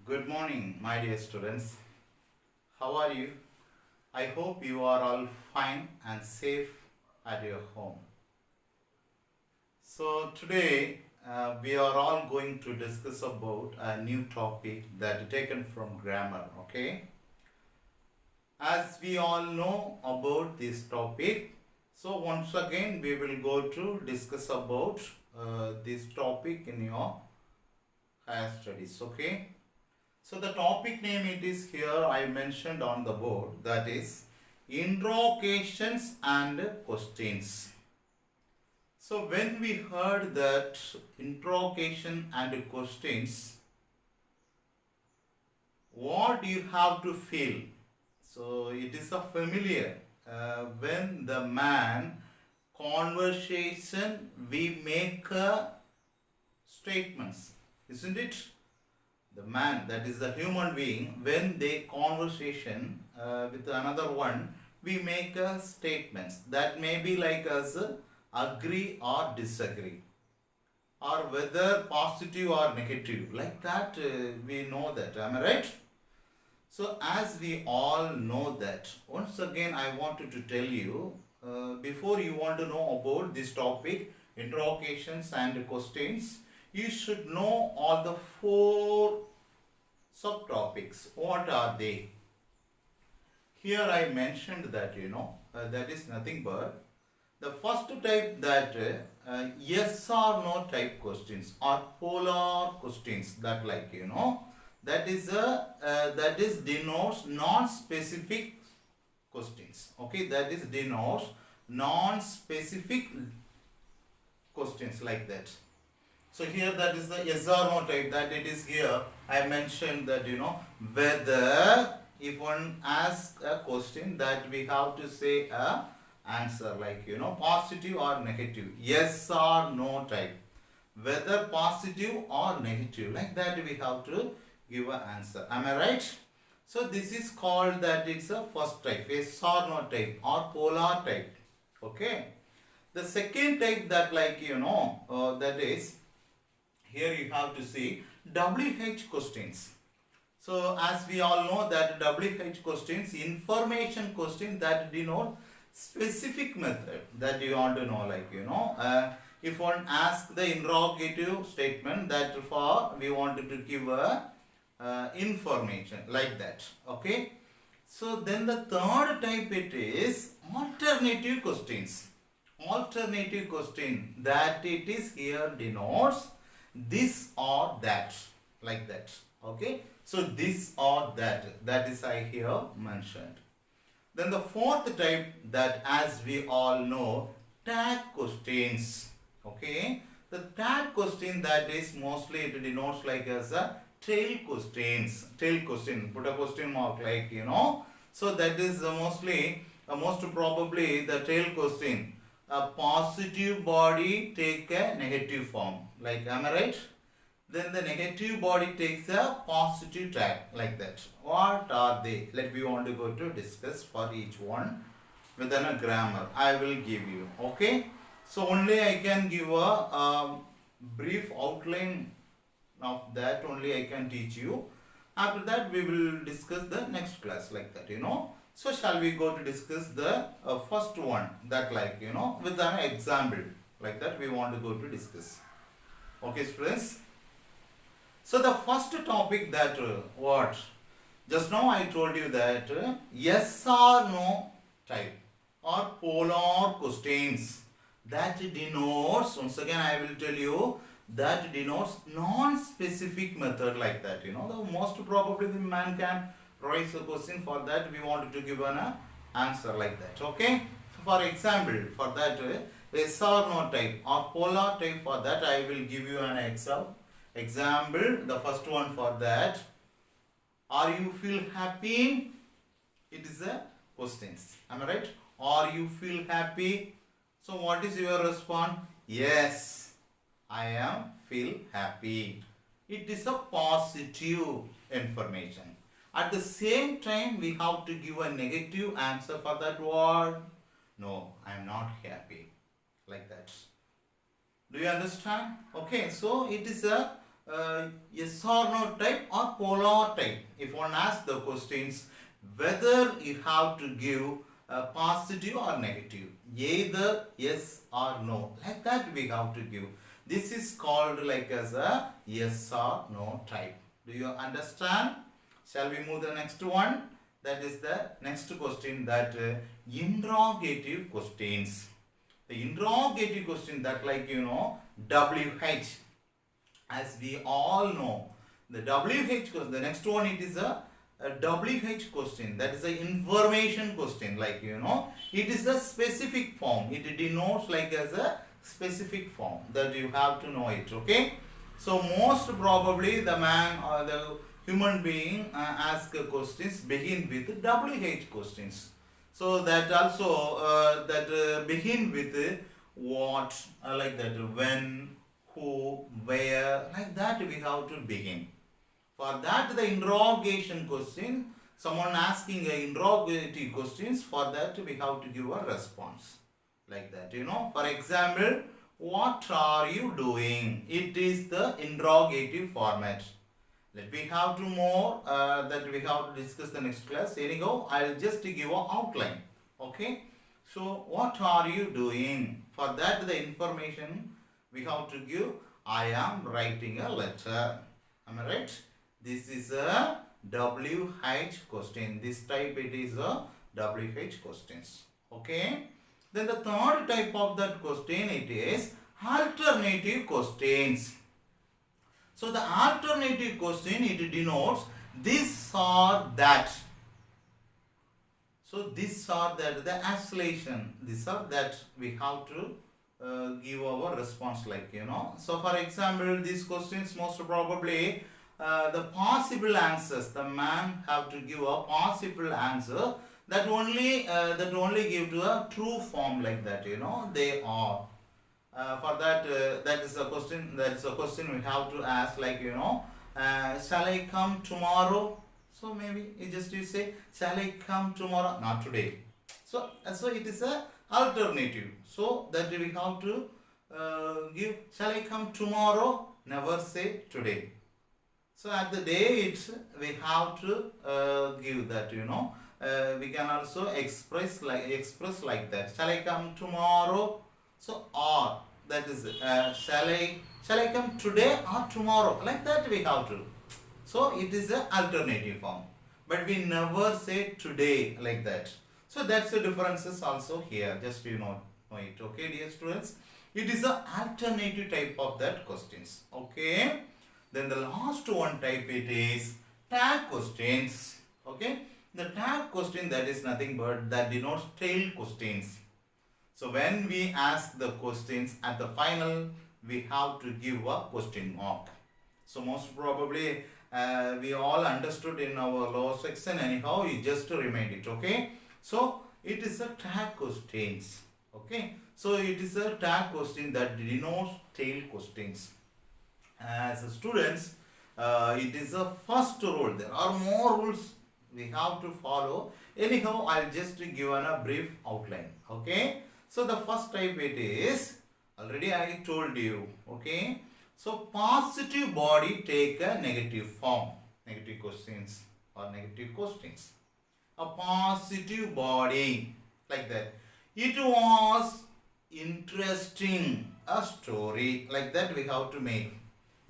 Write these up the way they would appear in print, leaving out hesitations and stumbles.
Good morning, my dear students. How are you? I hope you are all fine and safe at your home. So, today we are all going to discuss about a new topic that is taken from grammar. Okay, as we all know about this topic, so once again we will go to discuss about this topic in your higher studies. Okay. So the topic name it is here I mentioned on the board, that is interrogations and questions. So when we heard that interrogation and questions, what do you have to feel? So it is a familiar when the man conversation we make statements, isn't it? The man, that is the human being, when they conversation with another one, we make statements that may be like us agree or disagree, or whether positive or negative, like that we know that. Am I right? So as we all know that, once again I wanted to tell you, before you want to know about this topic, interrogations and questions, you should know all the four subtopics. What are they? Here I mentioned that that is nothing but the first type, that yes or no type questions or polar questions, that like that is that is denotes non-specific questions. Okay, that is denotes non-specific questions, like that. So here that is the yes or no type, that it is here I mentioned that whether, if one asks a question, that we have to say a answer like positive or negative, yes or no type, whether positive or negative, like that we have to give an answer. Am I right? So this is called that it's a first type, yes or no type or polar type. Okay. The second type, that like that is, here you have to see WH questions. So as we all know that WH questions, information question that denote specific method, that you want to know, like if one asks the interrogative statement, that for we wanted to give a information, like that. Okay. So then the third type it is alternative questions. Alternative question, that it is here denotes this or that, like that. Okay. So this or that, that is I here mentioned. Then the fourth type, that as we all know, tag questions. Okay. The tag question, that is mostly it denotes like as a tail questions. Tail question, put a question mark, like so that is mostly most probably the tail question, a positive body take a negative form, like, am I right? Then the negative body takes a positive tag, like that. What are they? Let me want to go to discuss for each one within a grammar I will give you. Okay. So only I can give a brief outline of that, only I can teach you. After that we will discuss the next class, like that. So shall we go to discuss the first one, that like with an example, like that we want to go to discuss. Okay, students. So the first topic, that what? Just now I told you that yes or no type or polar questions, that denotes, once again I will tell you, that denotes non-specific method, like that. The most probably the man can raise a question, for that we wanted to give an answer, like that. Okay. So for example, for that yes or no type or polar type, for that I will give you an example. The first one for that, are you feel happy? It is a questions. Am I right? Are you feel happy? So what is your response? Yes, I am feel happy. It is a positive information. At the same time, we have to give a negative answer for that word. No, I am not happy. Like that. Do you understand? Okay, so it is a yes or no type or polar type. If one asks the questions whether you have to give positive or negative, either yes or no, like that we have to give. This is called like as a yes or no type. Do you understand? Shall we move to the next one? That is the next question, that interrogative questions. The interrogative question, that like WH, as we all know, the WH question, the next one, it is a WH question, that is a information question, like it is a specific form, it denotes like as a specific form, that you have to know it. Okay, so most probably the man or the human being ask questions begin with WH questions. So that also begin with what, like that, when, who, where, like that we have to begin. For that, the interrogation question, someone asking a interrogative questions, for that we have to give a response. Like that, For example, what are you doing? It is the interrogative format. Let me have two more that we have to discuss the next class. Anyhow, I'll just give an outline. Okay. So, what are you doing? For that, the information we have to give. I am writing a letter. Am I right? This is a WH question. This type it is a WH questions. Okay. Then the third type of that question, it is alternative questions. So the alternative question, it denotes this or that. So this or that, the acceleration, this or that, we have to give our response, like So for example, these questions most probably the possible answers, the man have to give a possible answer that only give to a true form, like that, they are. For that, that is a question. That is a question we have to ask, like shall I come tomorrow? So maybe you say, shall I come tomorrow? Not today. So it is a alternative. So that we have to give, shall I come tomorrow? Never say today. So at the day we have to give that, we can also express like that. Shall I come tomorrow? So or, that is shall I come today or tomorrow? Like that we have to. So it is an alternative form. But we never say today, like that. So that's the differences also here. Just know it. Okay, dear students. It is an alternative type of that questions. Okay. Then the last one type, it is tag questions. Okay. The tag question, that is nothing but that denotes tail questions. So when we ask the questions at the final, we have to give a question mark. So most probably we all understood in our lower section. Anyhow, you just remind it. Okay. So it is a tag questions. Okay. So it is a tag question that denotes tail questions. As students, it is a first rule. There are more rules we have to follow. Anyhow, I'll just give a brief outline. Okay. So the first type, it is, already I told you. Okay. So positive body take a negative form. Negative questions or negative questions. A positive body, like that. It was interesting. A story, like that we have to make.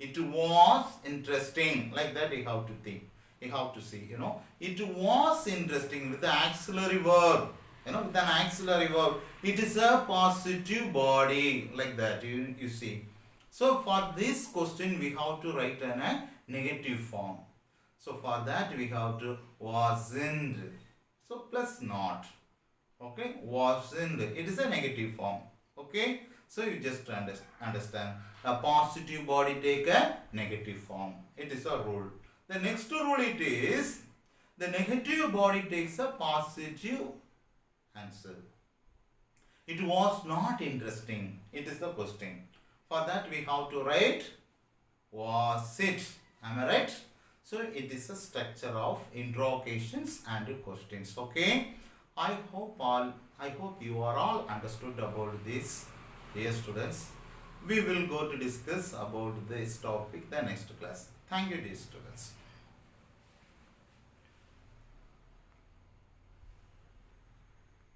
It was interesting, like that we have to think. We have to see, It was interesting with the auxiliary verb. With an auxiliary verb. It is a positive body, like that, you see. So for this question, we have to write in a negative form. So for that, we have to wasn't. So plus not. Okay, wasn't. It is a negative form. Okay, so you just understand. A positive body take a negative form. It is a rule. The next rule, it is, the negative body takes a positive answer. It was not interesting. It is the question. For that, we have to write was it. Am I right? So it is a structure of interrogations and questions. Okay. I hope you are all understood about this, dear students. We will go to discuss about this topic the next class. Thank you, dear students.